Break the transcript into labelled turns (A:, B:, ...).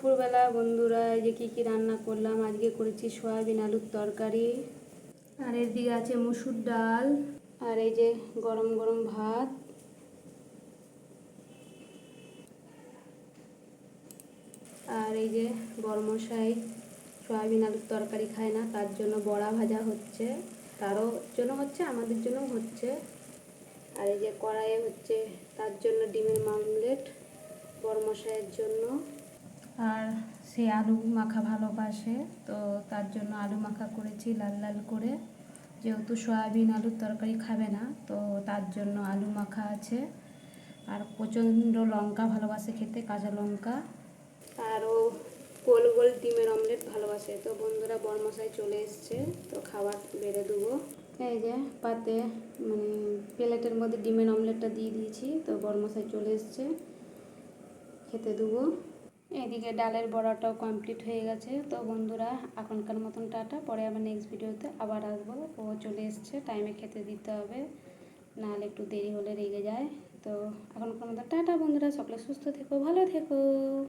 A: দুপুরবেলা বন্ধুরা এই যে কী কী রান্না করলাম। আজকে করেছি সয়াবিন আলুর তরকারি, আর এদিকে আছে মসুর ডাল, আর এই যে গরম গরম ভাত। আর এই যে বড়মশাই সয়াবিন আলুর তরকারি খায় না, তার জন্য বড়া ভাজা হচ্ছে, তারও জন্য হচ্ছে, আমাদের জন্য হচ্ছে। আর এই যে কড়াইয়ে হচ্ছে তার জন্য ডিমের মামলেট বড়মশাইয়ের জন্য। আর সে আলু মাখা ভালোবাসে, তো তার জন্য আলু মাখা করেছি লাল লাল করে। যেহেতু সয়াবিন আলুর তরকারি খাবে না, তো তার জন্য আলু মাখা আছে। আর প্রচণ্ড লঙ্কা ভালোবাসে খেতে, কাঁচা লঙ্কা। আরও গোল গোল ডিমের অমলেট ভালোবাসে। তো বন্ধুরা বড়মশাই চলে এসছে, তো খাবার বেড়ে দেবো। এই যে পাতে প্লেটের মধ্যে ডিমের অমলেটটা দিয়ে দিয়েছি, তো বড়মশাই চলে এসছে, খেতে দেবো। এদিকে ডালের বড়াটাও কমপ্লিট হয়ে গেছে। তো বন্ধুরা এখনকার মতন টাটা, পরে আবার নেক্সট ভিডিওতে আবার আসবো। ও চলে এসছে, টাইমে খেতে দিতে হবে, নাহলে একটু দেরি হলে রেগে যায়। তো এখনকার মতন টাটা বন্ধুরা, সকলে সুস্থ থেকো, ভালো থেকো।